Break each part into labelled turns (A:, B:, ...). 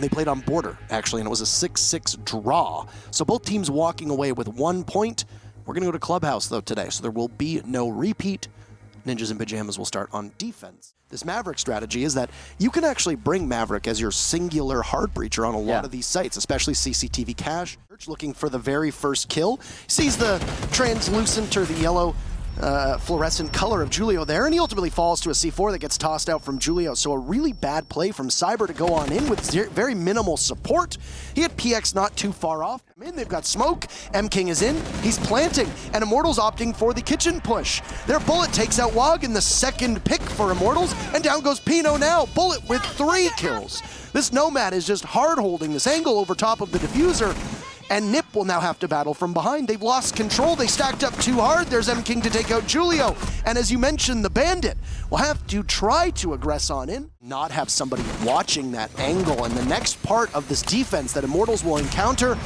A: They played on border, actually, and it was a 6-6 draw. So both teams walking away with 1 point. We're going to go to Clubhouse, though, today, so there will be no repeat. Ninjas in Pajamas will start on defense. This Maverick strategy is that you can actually bring Maverick as your singular hard breacher on a lot of these sites, especially CCTV Cache. Looking for the very first kill. Sees the translucent or the yellow fluorescent color of Julio there, and he ultimately falls to a C4 that gets tossed out from Julio. So a really bad play from Cyber to go on in with very minimal support. He had PX not too far off. They've got smoke. M-King is in. He's planting, and Immortals opting for the kitchen push. Their Bullet takes out Wog in the second pick for Immortals, and down goes Pino now. Bullet with 3 kills. This Nomad is just hard holding this angle over top of the diffuser. And NiP will now have to battle from behind. They've lost control. They stacked up too hard. There's M-King to take out Julio. And as you mentioned, the Bandit will have to try to aggress on in, not have somebody watching that angle. And the next part of this defense that Immortals will encounter,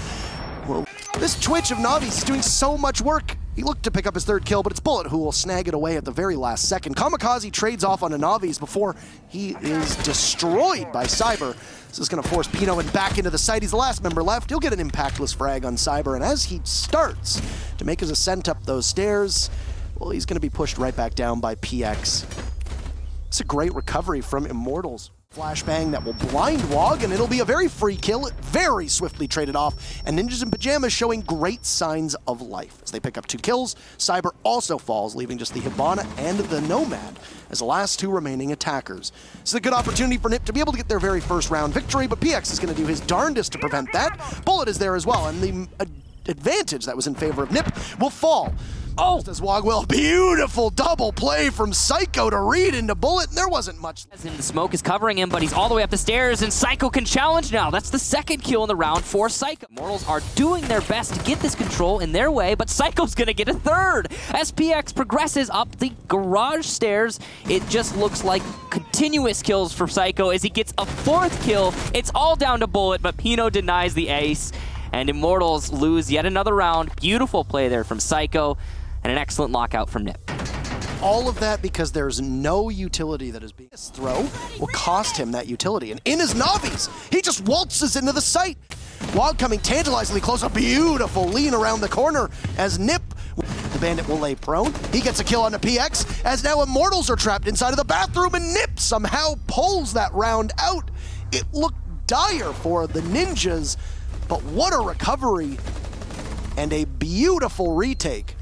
A: well, this Twitch of Navi is doing so much work. He looked to pick up his 3rd kill, but it's Bullet who will snag it away at the very last second. Kamikaze trades off on a Navi's before he is destroyed by Cyber. This is going to force Pino back into the site. He's the last member left. He'll get an impactless frag on Cyber, and as he starts to make his ascent up those stairs, well, he's going to be pushed right back down by PX. It's a great recovery from Immortals. Flashbang that will blind Wog, and it'll be a very free kill, very swiftly traded off, and Ninjas in Pajamas showing great signs of life. As they pick up 2 kills, Cyber also falls, leaving just the Hibana and the Nomad as the last 2 remaining attackers. This is a good opportunity for NiP to be able to get their very first round victory, but PX is going to do his darndest to prevent that. Bullet is there as well, and the advantage that was in favor of NiP will fall. Oh, as Wog will. Beautiful double play from Psycho to read into Bullet, and there wasn't much.
B: And the smoke is covering him, but he's all the way up the stairs, and Psycho can challenge now. That's the 2nd kill in the round for Psycho. Immortals are doing their best to get this control in their way, but Psycho's gonna get a 3rd. As PX progresses up the garage stairs, it just looks like continuous kills for Psycho as he gets a 4th kill. It's all down to Bullet, but Pino denies the ace, and Immortals lose yet another round. Beautiful play there from Psycho, and an excellent lockout from NiP.
A: All of that because there's no utility that is being... This throw will cost him that utility. And in his Navis, he just waltzes into the site. Wog coming tantalizingly close, a beautiful lean around the corner as NiP, the Bandit will lay prone. He gets a kill on the PX as now Immortals are trapped inside of the bathroom, and NiP somehow pulls that round out. It looked dire for the Ninjas, but what a recovery and a beautiful retake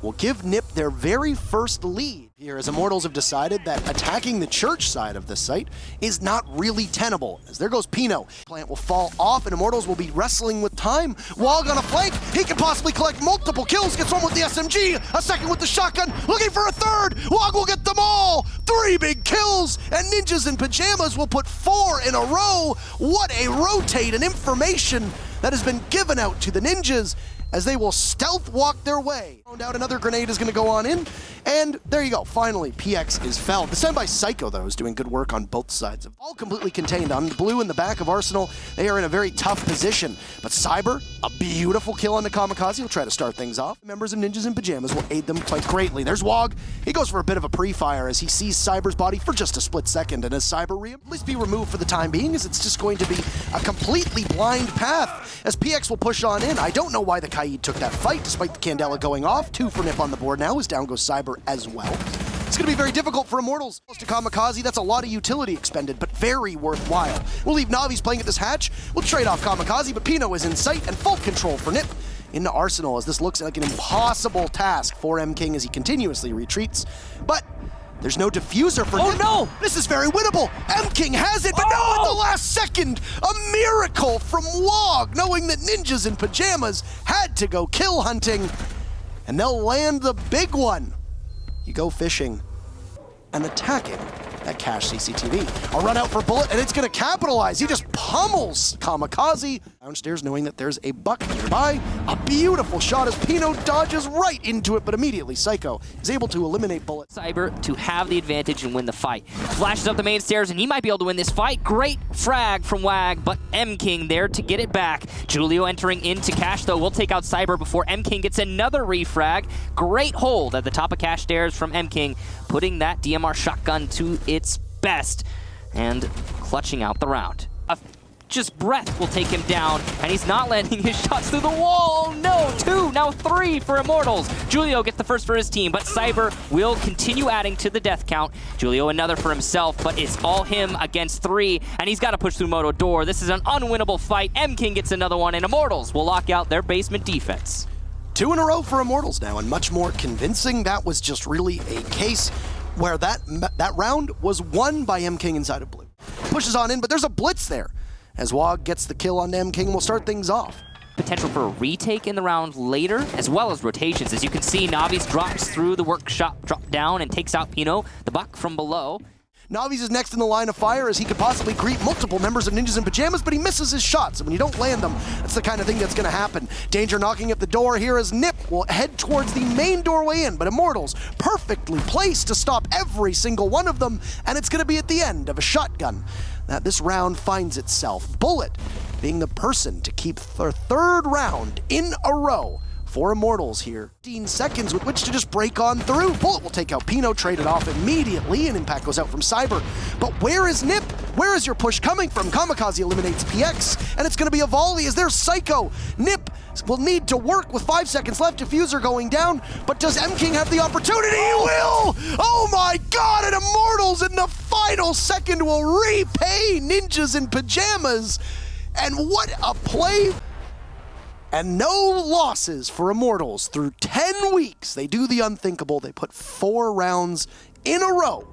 A: will give NiP their very first lead here, as Immortals have decided that attacking the church side of the site is not really tenable. As there goes Pino. Plant will fall off, and Immortals will be wrestling with time. Wog on a flank. He can possibly collect multiple kills. Gets one with the SMG, a 2nd with the shotgun, looking for a 3rd. Wog will get them all. 3 big kills, and Ninjas in Pajamas will put 4 in a row. What a rotate and information that has been given out to the Ninjas, as they will stealth walk their way. Found out another grenade is going to go on in, and there you go. Finally, PX is felled. The standby Psycho, though, is doing good work on both sides. All completely contained on blue in the back of Arsenal. They are in a very tough position, but Cyber, a beautiful kill on the Kamikaze, will try to start things off. Members of Ninjas in Pajamas will aid them quite greatly. There's Wog. He goes for a bit of a pre-fire as he sees Cyber's body for just a split second, and as Cyber will at least be removed for the time being, as it's just going to be a completely blind path as PX will push on in. I don't know why the Kaid took that fight despite the Candela going off. 2 for NiP on the board now as down goes Cyber as well. It's going to be very difficult for Immortals. Close to Kamikaze, that's a lot of utility expended, but very worthwhile. We'll leave Navi's playing at this hatch. We'll trade off Kamikaze, but Pino is in sight and full control for NiP into Arsenal, as this looks like an impossible task for M-King as he continuously retreats. But there's no diffuser for NiP.
B: Oh no!
A: This is very winnable. M-King has it, but no, at the last second, a miracle from Wog, knowing that Ninjas in Pajamas had to go kill hunting, and they'll land the big one. You go fishing and attacking that cache CCTV. A run out for Bullet, and it's going to capitalize. He just pummels Kamikaze downstairs, knowing that there's a buck nearby. A beautiful shot as Pino dodges right into it, but immediately Psycho is able to eliminate Bullet.
B: Cyber to have the advantage and win the fight. Flashes up the main stairs, and he might be able to win this fight. Great frag from Wag, but M-King there to get it back. Julio entering into Cache, though, will take out Cyber before M-King gets another refrag. Great hold at the top of Cache stairs from M-King, putting that DMR shotgun to its best and clutching out the round. just breath will take him down, and he's not landing his shots through the wall. No, 2, now 3 for Immortals. Julio gets the first for his team, but Cyber will continue adding to the death count. Julio another for himself, but it's all him against 3, and he's got to push through Moto Door. This is an unwinnable fight. M-King gets another one, and Immortals will lock out their basement defense.
A: 2 in a row for Immortals now, and much more convincing. That was just really a case where that round was won by M-King inside of blue. Pushes on in, but there's a blitz there, as Wog gets the kill on M-King and will start things off.
B: Potential for a retake in the round later, as well as rotations. As you can see, Navi's drops through the workshop, drop down, and takes out Pino, the buck from below.
A: Navi's is next in the line of fire as he could possibly greet multiple members of Ninjas in Pajamas, but he misses his shots. And when you don't land them, that's the kind of thing that's going to happen. Danger knocking at the door here as NiP will head towards the main doorway in, but Immortals perfectly placed to stop every single one of them, and it's going to be at the end of a shotgun that this round finds itself. Bullet being the person to keep their 3rd round in a row for Immortals here. 15 seconds with which to just break on through. Bullet will take out Pino, trade it off immediately, and impact goes out from Cyber. But where is NiP? Where is your push coming from? Kamikaze eliminates PX, and it's going to be a volley as there's Psycho. NiP will need to work with 5 seconds left, diffuser going down, but does M-King have the opportunity? He will! Oh my god, and Immortals in the final second will repay Ninjas in Pajamas. And what a play! And no losses for Immortals through 10 weeks. They do the unthinkable. They put 4 rounds in a row